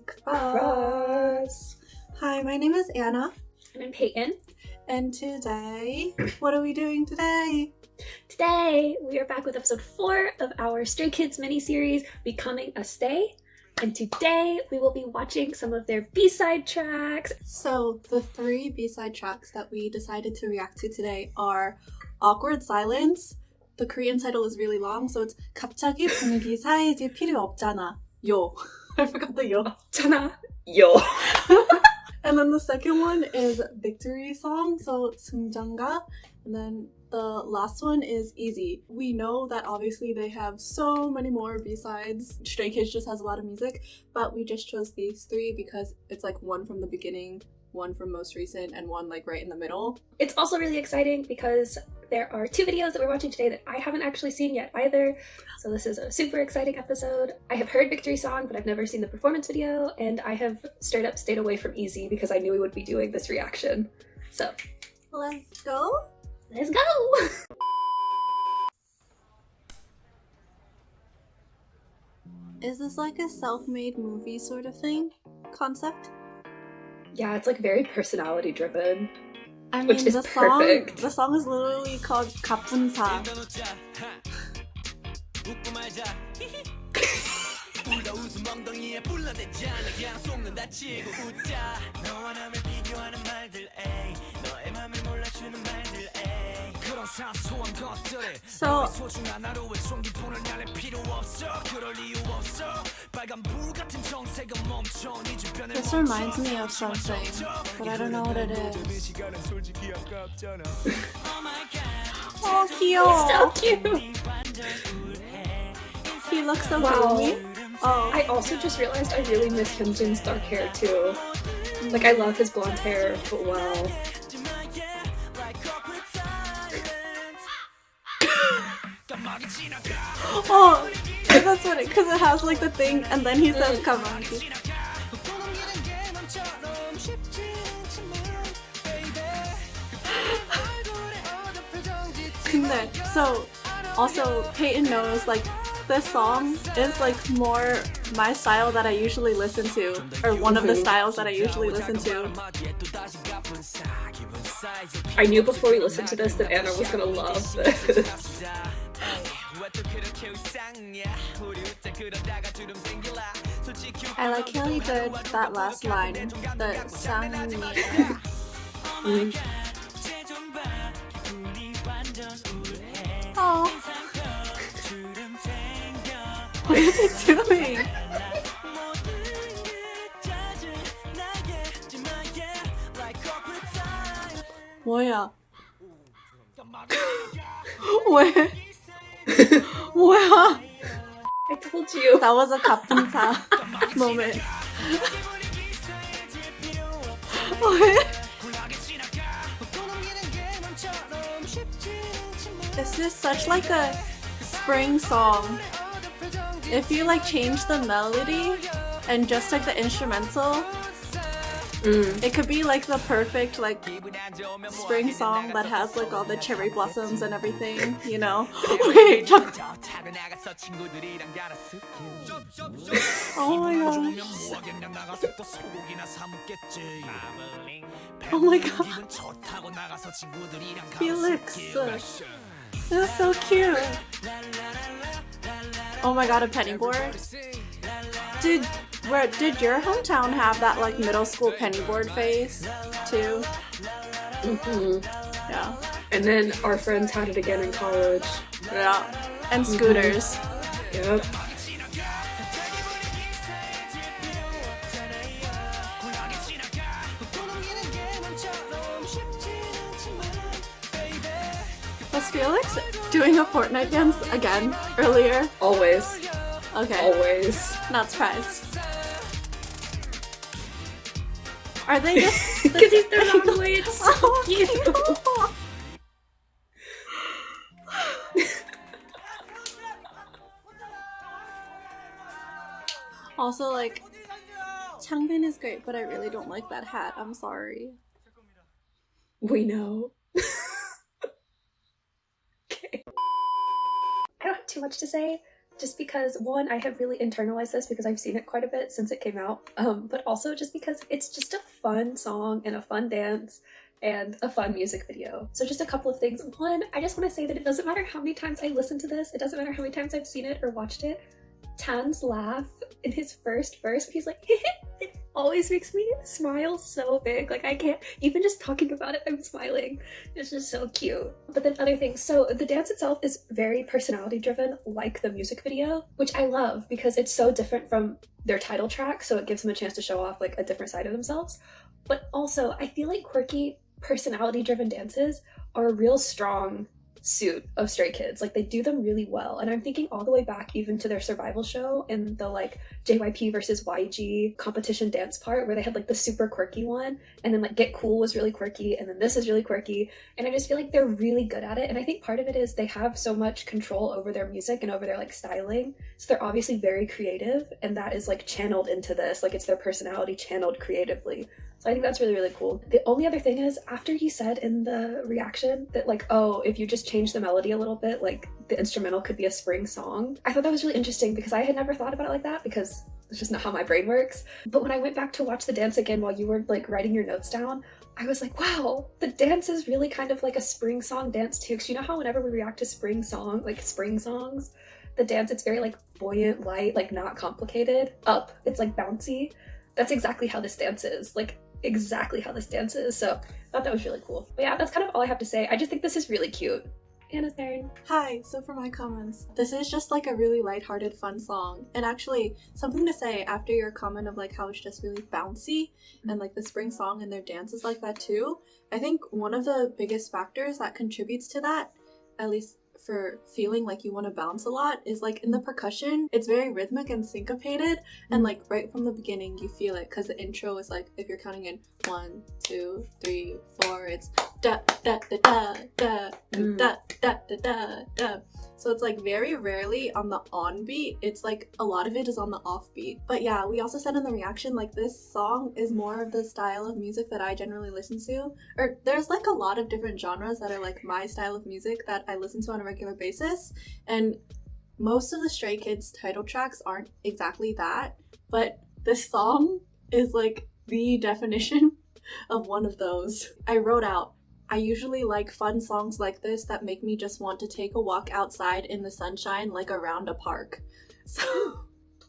Cross. Hi, my name is Anna. And I'm Peyton. And today, what are we doing today? Today, we are back with episode 4 of our Stray Kids mini-series, Becoming a Stay. And today, we will be watching some of their B-side tracks. So, the 3 B-side tracks that we decided to react to today are Awkward Silence. The Korean title is really long, so it's 갑자기 분위기 사이질 필요 없잖아. Yo. I forgot the yo. 없잖아. Yo. And then the second one is Victory Song, so 승전가. And then the last one is Easy. We know that obviously they have so many more B-sides. Stray Kids just has a lot of music, but we just chose these 3 because it's like one from the beginning, one from most recent, and one like right in the middle. It's also really exciting because there are 2 videos that we're watching today that I haven't actually seen yet either. So this is a super exciting episode. I have heard Victory Song, but I've never seen the performance video, and I have straight up stayed away from Easy because I knew we would be doing this reaction. So, Let's go! let's go! Is this like a self-made movie sort of thing? Concept? Yeah, it's like very personality driven. I mean, Which is perfect. The song is literally called 가뿐사. So, this reminds me of something, but I don't know what it is. Oh, He's so cute! cute! He looks so Wow. gloomy. Oh, I also just realized I really miss Hyunjin's dark hair too. Like, I love his blonde hair, but wow. oh, that's what because it has like the thing, and then he says 가만히. 근데, so also Peyton knows like this song is like more my style that I usually listen to, or one of the styles that I usually listen to. I knew before we listened to this that Anna was gonna love this. I like how he did that last line, the 쌍니. Oh. What are they doing? 뭐야? 왜? 뭐야? I told you. That was a 가뿐사 moment. 왜? This is such like a spring song. If you like change the melody and just like the instrumental, it could be like the perfect like spring song that has like all the cherry blossoms and everything, you know? Wait, oh my gosh. Oh my god. Felix. This is so cute. Oh my god, a penny board? Did your hometown have that like middle school penny board phase too? Yeah. And then our friends had it again in college. Yeah. And scooters. Yep. Was Felix doing a Fortnite dance again earlier? Always. Okay. Always. Not surprised. Are they just... Because he's the wrong way, it's so cute. Also, like, Changbin is great, but I really don't like that hat. I'm sorry. We know. Okay. I don't have too much to say. just because, one, I have really internalized this because I've seen it quite a bit since it came out, but also just because it's just a fun song and a fun dance and a fun music video. So just a couple of things. One, I just want to say that it doesn't matter how many times I listen to this, it doesn't matter how many times I've seen it or watched it, Tan's laugh in his first verse, he's like, it always makes me smile so big. Like, I can't, even just talking about it, I'm smiling. It's just so cute. But then other things, so the dance itself is very personality driven, like the music video, which I love because it's so different from their title track, so it gives them a chance to show off like a different side of themselves. But also, I feel like quirky, personality driven dances are a real strong suit of Stray Kids. Like, they do them really well, and I'm thinking all the way back even to their survival show in the like JYP versus YG competition dance part where they had like the super quirky one, and then like Get Cool was really quirky, and then this is really quirky, and I just feel like they're really good at it. And I think part of it is they have so much control over their music and over their like styling, so they're obviously very creative, and that is like channeled into this, like it's their personality channeled creatively. So I think that's really, really cool. The only other thing is, after you said in the reaction that like, oh, if you just change the melody a little bit, like the instrumental could be a spring song, I thought that was really interesting because I had never thought about it like that because it's just not how my brain works. But when I went back to watch the dance again while you were like writing your notes down, I was like, wow, the dance is really kind of like a spring song dance too. Because you know how whenever we react to spring songs, the dance, it's very like buoyant, light, like not complicated, up, it's like bouncy. That's exactly how this dance is. Like, exactly how this dance is. So I thought that was really cool. But yeah, that's kind of all I have to say. I just think this is really cute. Anna's turn. Hi, so for my comments, this is just like a really lighthearted, fun song. And actually, something to say after your comment of like how it's just really bouncy and like the spring song and their dance is like that too. I think one of the biggest factors that contributes to that, at least for feeling like you want to bounce a lot, is like in the percussion. It's very rhythmic and syncopated, and like right from the beginning you feel it because the intro is like, if you're counting in 1, 2, 3, 4, it's da da da da da da da da da da. So it's like very rarely on the on beat, it's like a lot of it is on the off beat. But yeah, we also said in the reaction like this song is more of the style of music that I generally listen to, or there's like a lot of different genres that are like my style of music that I listen to on a regular basis, and most of the Stray Kids title tracks aren't exactly that, but this song is like the definition of one of those. I wrote out, I usually like fun songs like this that make me just want to take a walk outside in the sunshine, like around a park. So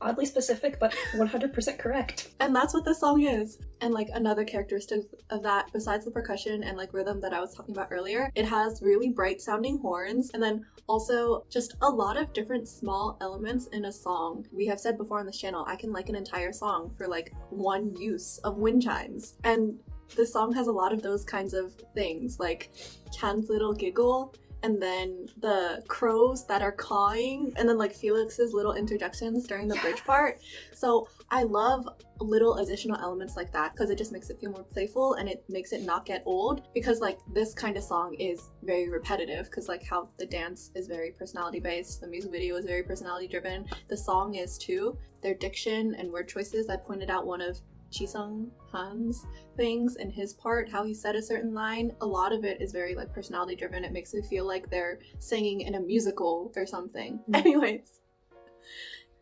oddly specific, but 100% correct. And that's what this song is. And like another characteristic of that, besides the percussion and like rhythm that I was talking about earlier, it has really bright sounding horns, and then also just a lot of different small elements in a song. We have said before on this channel, I can like an entire song for like one use of wind chimes. And this song has a lot of those kinds of things, like Chan's little giggle, and then the crows that are cawing, and then like Felix's little interjections during the bridge part. So I love little additional elements like that because it just makes it feel more playful and it makes it not get old, because like this kind of song is very repetitive because like how the dance is very personality based, the music video is very personality driven, the song is too. Their diction and word choices, I pointed out one of Chisung Han's things in his part, how he said a certain line, a lot of it is very like personality driven. It makes it feel like they're singing in a musical or something. Anyways,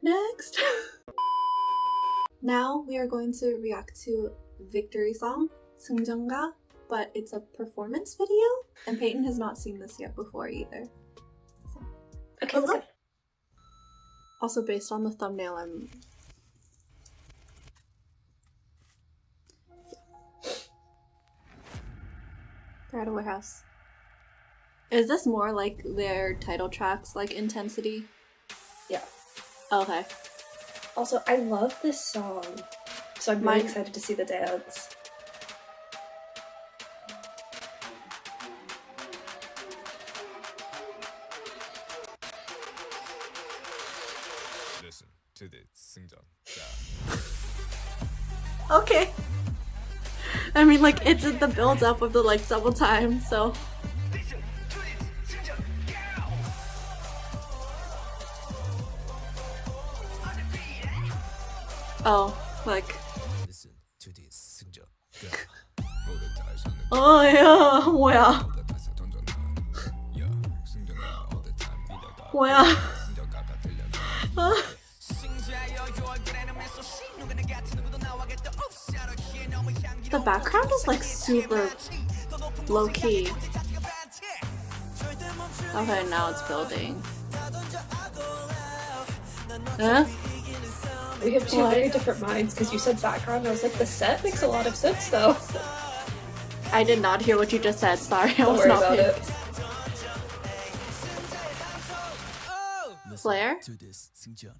next. Now we are going to react to Victory Song, 승전가, but it's a performance video, and Peyton has not seen this yet before either. So, Okay, let's let's go. go. Also based on the thumbnail, they're at a warehouse. Is this more like their title tracks, like intensity? Yeah. Okay. Also, I love this song, so I'm really excited to see the dance. Listen to the 승전. Okay. I mean, like, it's the build-up of the, like, double time, so... Oh, like... Listen to the 승전. Oh, yeah, 뭐야. 뭐야. The background is like super low-key. Okay, now it's building. Huh? We have two very different minds because you said background. I was like, the set makes a lot of sense though. I did not hear what you just said. Sorry, I Don't was worry not about paying. it. Flare? To this 승전.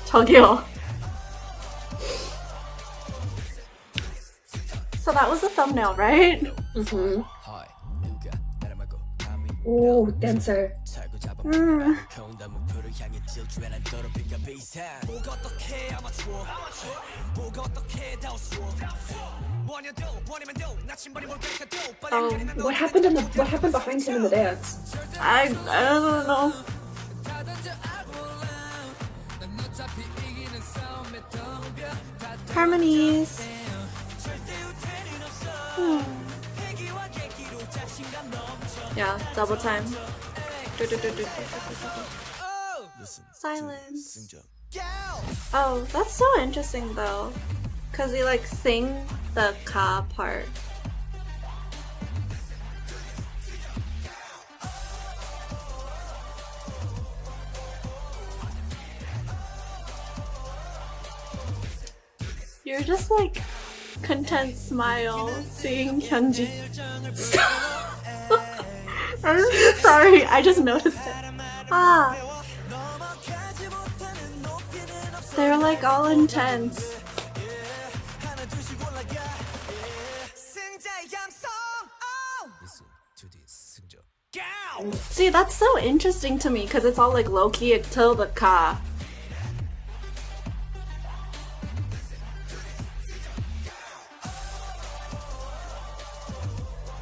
저기요. So that was the thumbnail, right? Mm-hmm. Hi, 누가 나를 막고 감히 Ooh, dancer. 살고 잡아 Mm. 겨운다 목표를 향해 질주해난 더럽힌가 비상 뭐가 어떻게 아마추어 뭐가 어떻게 다우스워 뭐냐도 뭐냐면도 나침반이 뭘 가르쳐도 What happened behind him in the dance? I don't know. Harmonies. Yeah, double time. Listen to Silence. this 승전. Oh, that's so interesting though. Cause they like sing the ka part. You're just like content smile seeing Hyunji. I'm sorry, I just noticed it. Ah. They're like all intense. Listen to this 승전. See, that's so interesting to me because it's all like low key until the ka.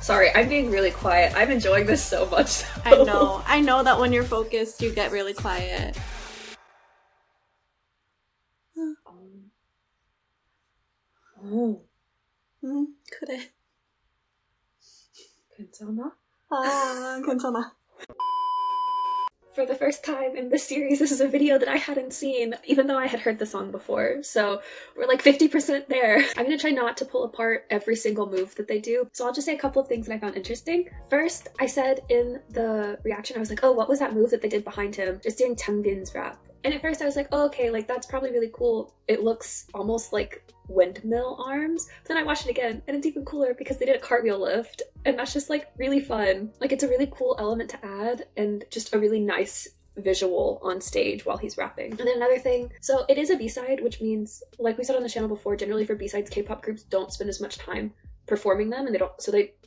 Sorry, I'm being really quiet. I'm enjoying this so much. I know that when you're focused, you get really quiet. Oh, 그래. 괜찮아? 아, 괜찮아. For the first time in this series, this is a video that I hadn't seen, even though I had heard the song before. So we're like 50% there. I'm gonna try not to pull apart every single move that they do. So I'll just say a couple of things that I found interesting. First, I said in the reaction, I was like, oh, what was that move that they did behind him? Just doing Changbin's rap. And at first I was like, oh, okay, like that's probably really cool. It looks almost like windmill arms. But then I watched it again and it's even cooler because they did a cartwheel lift and that's just like really fun. Like it's a really cool element to add and just a really nice visual on stage while he's rapping. And then another thing, so it is a B-side, which means, like we said on the channel before, generally for B-sides, K-pop groups don't spend as much time performing them and they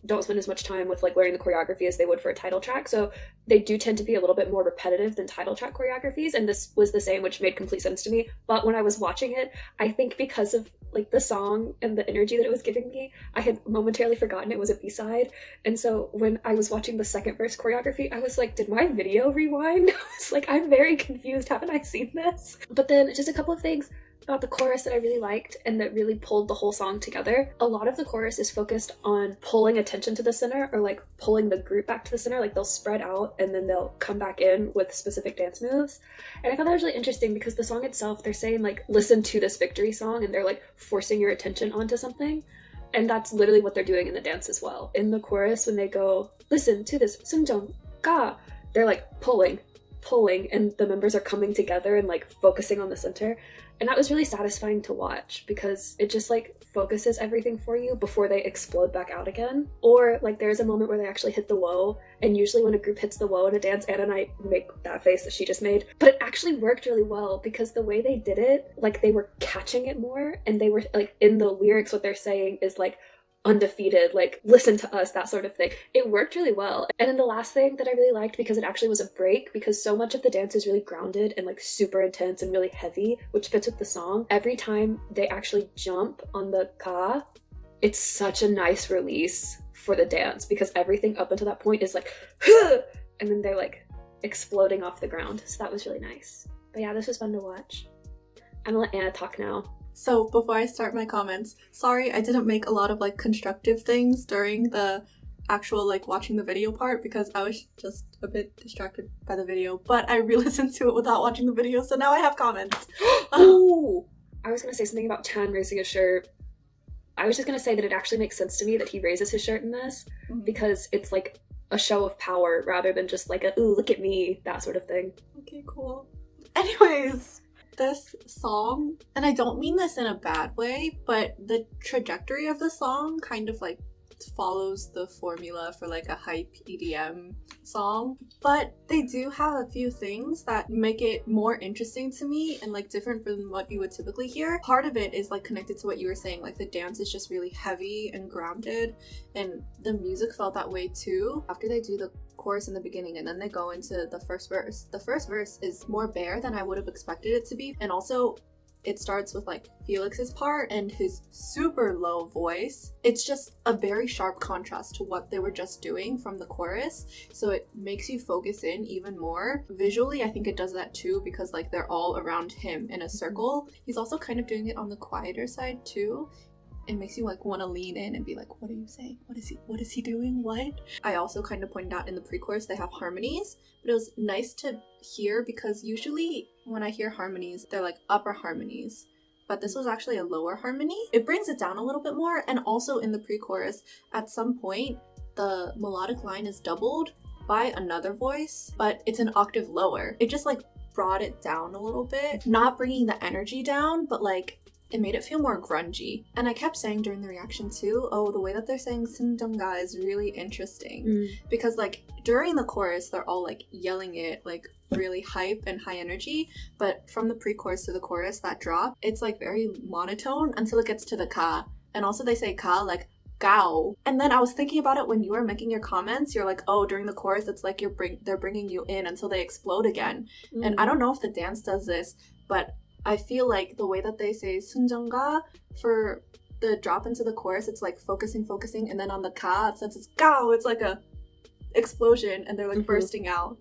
don't spend as much time with like learning the choreography as they would for a title track, so they do tend to be a little bit more repetitive than title track choreographies, and this was the same, which made complete sense to me. But when I was watching it, I think because of like the song and the energy that it was giving me, I had momentarily forgotten it was a B-side, and so when I was watching the second verse choreography, I was like, did my video rewind? I was like, I'm very confused, haven't I seen this? But then just a couple of things about the chorus that I really liked and that really pulled the whole song together. A lot of the chorus is focused on pulling attention to the center, or like pulling the group back to the center. Like they'll spread out and then they'll come back in with specific dance moves. And I thought that was really interesting because the song itself, they're saying like, listen to this victory song, and they're like forcing your attention onto something. And that's literally what they're doing in the dance as well. In the chorus, when they go, listen to this, 승정, 가, they're like pulling, and the members are coming together and like focusing on the center. And that was really satisfying to watch because it just like focuses everything for you before they explode back out again. Or like there's a moment where they actually hit the woe, and usually when a group hits the woe in a dance, Anna and I make that face that she just made, but it actually worked really well because the way they did it, like they were catching it more, and they were like, in the lyrics what they're saying is like, undefeated, like listen to us, that sort of thing. It worked really well. And then the last thing that I really liked, because it actually was a break, because so much of the dance is really grounded and like super intense and really heavy, which fits with the song. Every time they actually jump on the ka, it's such a nice release for the dance because everything up until that point is like and then they're like exploding off the ground. So that was really nice. But yeah, this was fun to watch. I'm gonna let Anna talk now. So before I start my comments, sorry I didn't make a lot of like constructive things during the actual like watching the video part because I was just a bit distracted by the video, but I re-listened to it without watching the video, so now I have comments. Ooh! I was gonna say something about Chan raising his shirt. I was just gonna say that it actually makes sense to me that he raises his shirt in this because it's like a show of power rather than just like a ooh, look at me, that sort of thing. Okay, cool. Anyways, this song, and I don't mean this in a bad way, but the trajectory of the song kind of like follows the formula for like a hype EDM song, but they do have a few things that make it more interesting to me and like different from what you would typically hear. Part of it is like connected to what you were saying, like the dance is just really heavy and grounded, and the music felt that way too. After they do the chorus in the beginning and then they go into the first verse, the first verse is more bare than I would have expected it to be, and also it starts with like Felix's part and his super low voice. It's just a very sharp contrast to what they were just doing from the chorus, so it makes you focus in even more. Visually, I think it does that too because like they're all around him in a circle. He's also kind of doing it on the quieter side too. It makes you like want to lean in and be like, what are you saying? What is he doing? What? I also kind of pointed out in the pre-chorus they have harmonies, but it was nice to hear because usually when I hear harmonies, they're like upper harmonies, but this was actually a lower harmony. It brings it down a little bit more, and also in the pre-chorus, at some point, the melodic line is doubled by another voice, but it's an octave lower. It just like brought it down a little bit, not bringing the energy down, but like it made it feel more grungy. And I kept saying during the reaction too, oh, the way that they're saying Sunjanga is really interesting. Because like during the chorus, they're all like yelling it like really hype and high energy. But from the pre-chorus to the chorus, that drop, it's like very monotone until it gets to the ka. And also they say ka like gao. And then I was thinking about it when you were making your comments. You're like, oh, during the chorus, it's like they're bringing you in until they explode again. And I don't know if the dance does this, but I feel like the way that they say Sunjanga for the drop into the chorus, it's like focusing, and then on the ka, since it's gao, it's like a explosion, and they're like bursting out.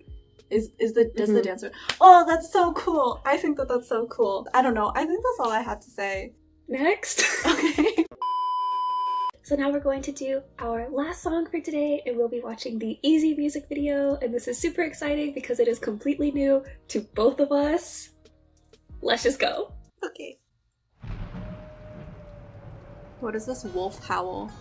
Does the dancer? Oh, that's so cool! I think that's so cool. I don't know. I think that's all I had to say. Next. Okay. So now we're going to do our last song for today, and we'll be watching the Easy music video, and this is super exciting because it is completely new to both of us. Let's just go. Okay. What is this wolf howl?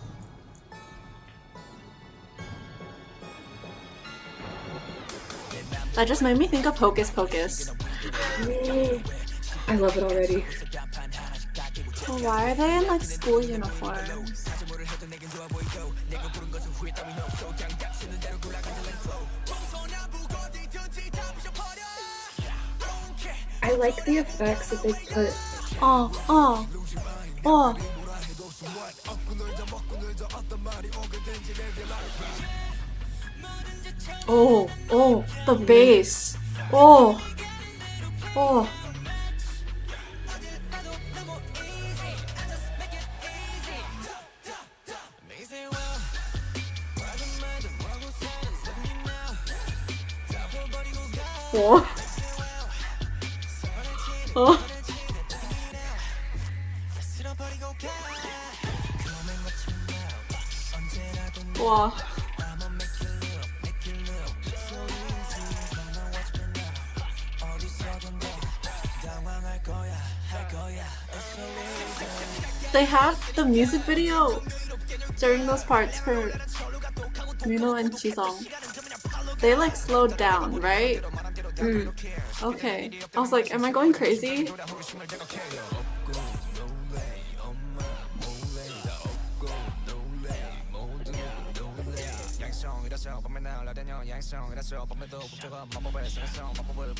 That just made me think of Hocus Pocus. I love it already. Well, why are they in like school uniforms? I like the effects that they put. Oh. Oh, the bass. Oh. Oh. Wow. They have the music video during those parts for Mino and Jisung. They like slowed down, right? Okay. I was like, am I going crazy?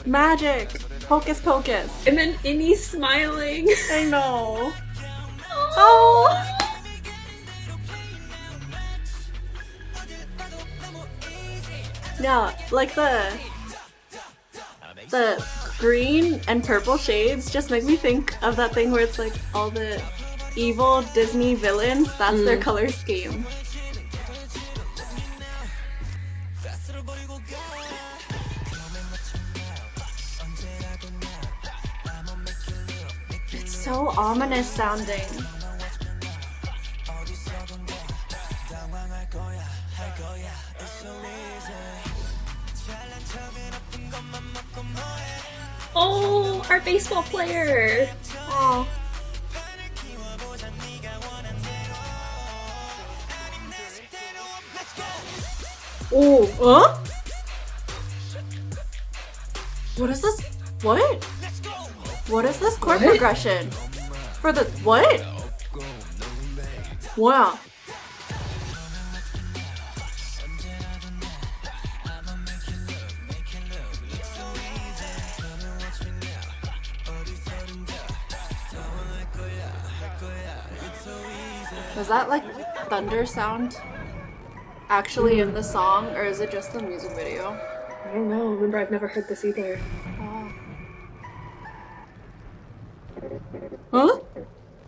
Magic! Hocus Pocus! And then Innie's smiling. I know. Oh! Yeah, like the green and purple shades just make me think of that thing where it's like all the evil Disney villains, that's their color scheme. so ominous sounding. Oh, our baseball player! Oh. Oh, huh? What is this? What? What is this chord progression? For the what? Wow. Was that like thunder sound actually in the song, or is it just the music video? I don't know. Remember, I've never heard this either. Huh?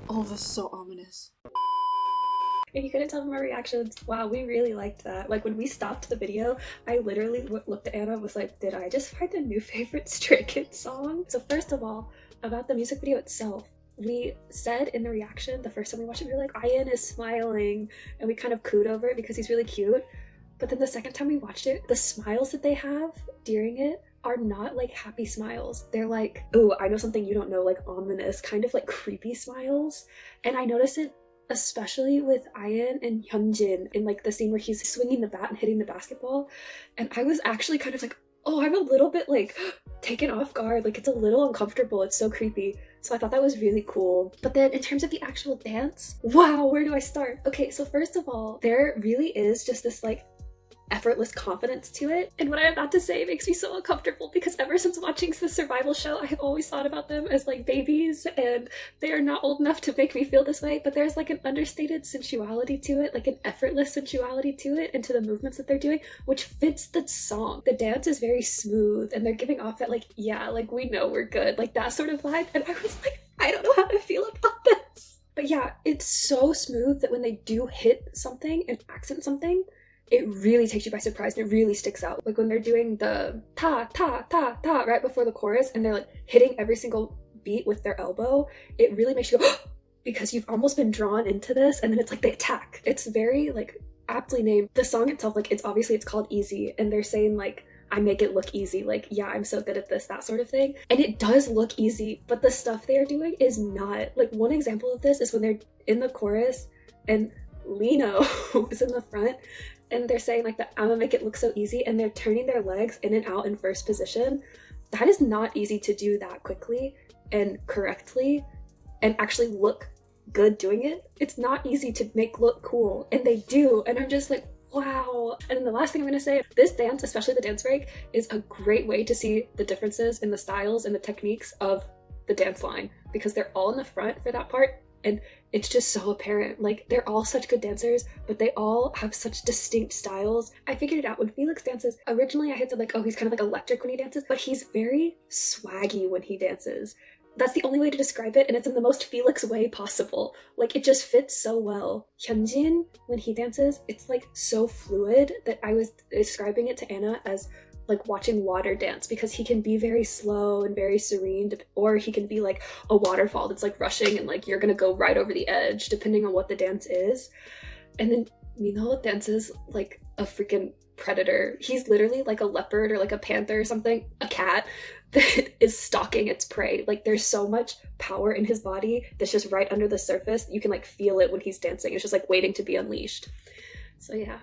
Oh, that's so ominous. And you couldn't tell from our reactions. Wow, we really liked that. Like, when we stopped the video, I literally looked at Anna and was like, did I just find a new favorite Stray Kids song? So first of all, about the music video itself, we said in the reaction, the first time we watched it, we were like, Ian is smiling, and we kind of cooed over it because he's really cute. But then the second time we watched it, the smiles that they have during it are not like happy smiles. They're like, oh, I know something you don't know, like ominous, kind of like creepy smiles. And I noticed it especially with Ian and Hyunjin in like the scene where he's swinging the bat and hitting the basketball. And I was actually kind of like, oh, I'm a little bit like taken off guard. Like, it's a little uncomfortable. It's so creepy. So I thought that was really cool. But then in terms of the actual dance, wow, where do I start? Okay, so first of all, there really is just this like effortless confidence to it. And what I'm about to say makes me so uncomfortable because ever since watching the survival show, I have always thought about them as like babies, and they are not old enough to make me feel this way, but there's like an understated sensuality to it, like an effortless sensuality to it and to the movements that they're doing, which fits the song. The dance is very smooth and they're giving off that like, yeah, like we know we're good, like that sort of vibe. And I was like, I don't know how to feel about this. But yeah, it's so smooth that when they do hit something and accent something, it really takes you by surprise and it really sticks out. Like when they're doing the ta ta ta ta right before the chorus and they're like hitting every single beat with their elbow, it really makes you go because you've almost been drawn into this, and then it's like they attack. It's very like aptly named. The song itself, like it's called Easy, and they're saying like, I make it look easy, like, yeah, I'm so good at this, that sort of thing. And it does look easy, but the stuff they are doing is not. Like one example of this is when they're in the chorus and Lino is in the front and they're saying like that I'ma make it look so easy, and they're turning their legs in and out in first position. That is not easy to do that quickly and correctly and actually look good doing it. It's not easy to make look cool, and they do, and I'm just like, wow. And then the last thing I'm gonna say, this dance, especially the dance break, is a great way to see the differences in the styles and the techniques of the dance line, because they're all in the front for that part, and it's just so apparent. Like, they're all such good dancers, but they all have such distinct styles. I figured it out when Felix dances. Originally I had said like, oh, he's kind of like electric when he dances, but he's very swaggy when he dances. That's the only way to describe it, and it's in the most Felix way possible. Like, it just fits so well. Hyunjin, when he dances, it's like so fluid that I was describing it to Anna as like watching water dance, because he can be very slow and very serene, or he can be like a waterfall that's like rushing and like you're gonna go right over the edge depending on what the dance is. And then Minho dances like a freaking predator. He's literally like a leopard or like a panther or something, a cat that is stalking its prey. Like, there's so much power in his body that's just right under the surface. You can like feel it when he's dancing. It's just like waiting to be unleashed. So yeah,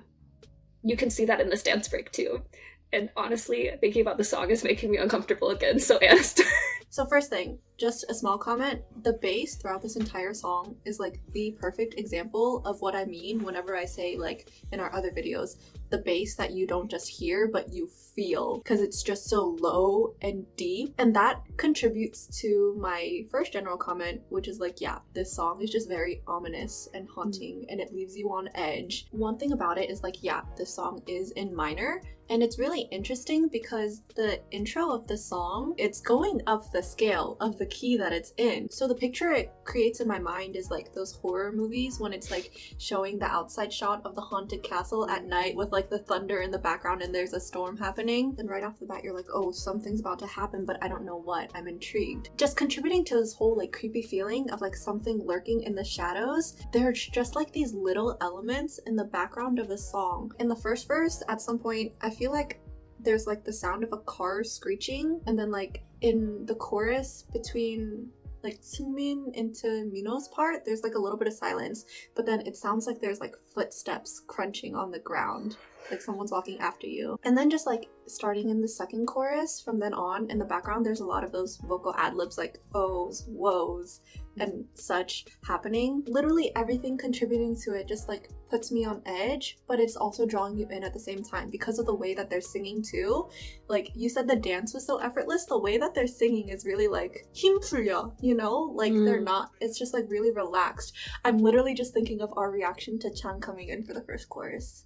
you can see that in this dance break too. And honestly, thinking about the song is making me uncomfortable again, so Anna start. So first thing, just a small comment. The bass throughout this entire song is like the perfect example of what I mean whenever I say, like in our other videos, the bass that you don't just hear, but you feel, because it's just so low and deep. And that contributes to my first general comment, which is like, yeah, this song is just very ominous and haunting, and it leaves you on edge. One thing about it is like, yeah, this song is in minor, and it's really interesting because the intro of the song, it's going up the scale of the key that it's in. So the picture it creates in my mind is like those horror movies when it's like showing the outside shot of the haunted castle at night with like the thunder in the background and there's a storm happening. Then right off the bat you're like, oh, something's about to happen, but I don't know what. I'm intrigued. Just contributing to this whole like creepy feeling of like something lurking in the shadows, there's just like these little elements in the background of a song. In the first verse, at some point, I feel like there's like the sound of a car screeching, and then like in the chorus between like Seungmin into Mino's part, there's like a little bit of silence, but then it sounds like there's like footsteps crunching on the ground, like someone's walking after you. And then just like starting in the second chorus, from then on in the background there's a lot of those vocal ad-libs like ohs, woes, and such happening. Literally everything contributing to it just like puts me on edge, but it's also drawing you in at the same time because of the way that they're singing too. Like you said, the dance was so effortless. The way that they're singing is really like 힘 풀려, you know? Like they're not, it's just like really relaxed. I'm literally just thinking of our reaction to Chan coming in for the first chorus.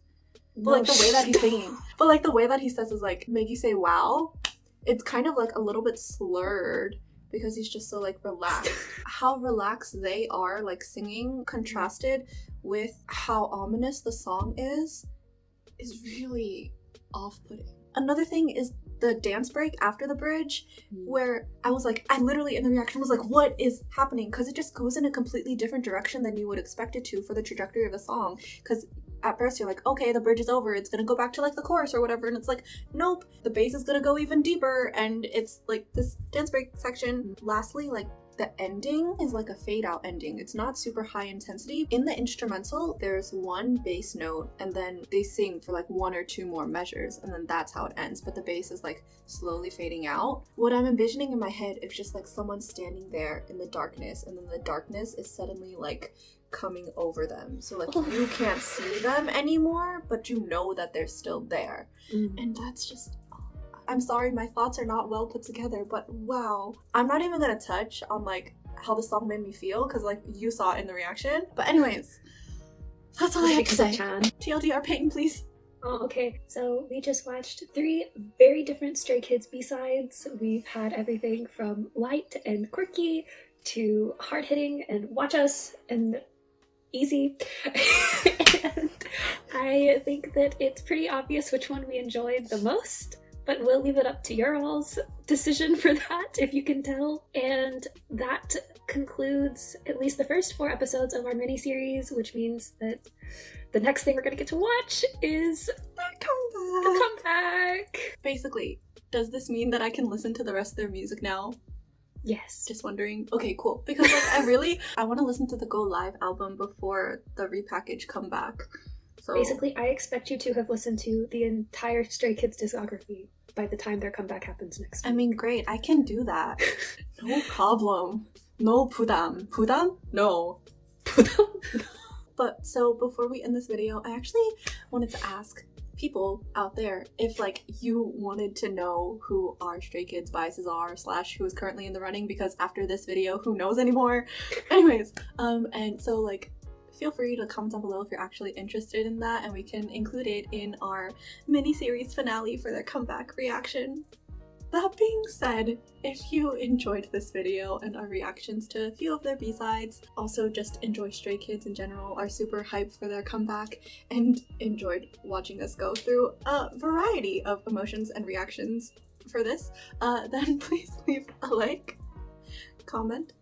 But like the way that he's singing, but like the way that he says is like make you say wow. It's kind of like a little bit slurred because he's just so like relaxed. How relaxed they are like singing contrasted with how ominous the song is really off-putting. Another thing is the dance break after the bridge, where I was like, I literally in the reaction was like, what is happening? Because it just goes in a completely different direction than you would expect it to for the trajectory of the song. Because at first you're like, okay, the bridge is over, it's gonna go back to like the chorus or whatever, and it's like, nope, the bass is gonna go even deeper, and it's like this dance break section. Lastly, like the ending is like a fade out ending. It's not super high intensity. In the instrumental, there's one bass note and then they sing for like one or two more measures and then that's how it ends, but the bass is like slowly fading out. What I'm envisioning in my head is just like someone standing there in the darkness, and then the darkness is suddenly like coming over them, so like you can't see them anymore, but you know that they're still there. And that's just, I'm sorry, my thoughts are not well put together, but wow. I'm not even gonna touch on like how the song made me feel because like you saw it in the reaction. But anyways, that's all I have to say. TLDR, Peyton, please. Oh, okay. So we just watched 3 very different Stray Kids B-sides. We've had everything from light and quirky to hard-hitting and watch us and easy. And I think that it's pretty obvious which one we enjoyed the most, but we'll leave it up to your all's decision for that, if you can tell. And that concludes at least the first 4 episodes of our mini-series, which means that the next thing we're gonna get to watch is the comeback. Basically, does this mean that I can listen to the rest of their music now? Yes. Just wondering. Okay, cool. Because like I want to listen to the Go Live album before the repackaged comeback. So basically, I expect you to have listened to the entire Stray Kids discography by the time their comeback happens next week. I mean, great. I can do that. No problem. No 부담. 부담? No. 부담? But so before we end this video, I actually wanted to ask people out there if like you wanted to know who our Stray Kids biases are / who is currently in the running, because after this video, who knows anymore? Anyways, and so like feel free to comment down below if you're actually interested in that, and we can include it in our mini-series finale for their comeback reaction. That being said, if you enjoyed this video and our reactions to a few of their B-sides, also just enjoy Stray Kids in general, are super hyped for their comeback, and enjoyed watching us go through a variety of emotions and reactions for this, then please leave a like, comment,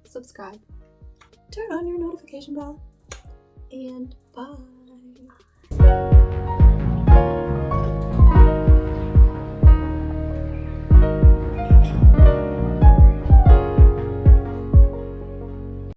subscribe, turn on your notification bell, and bye!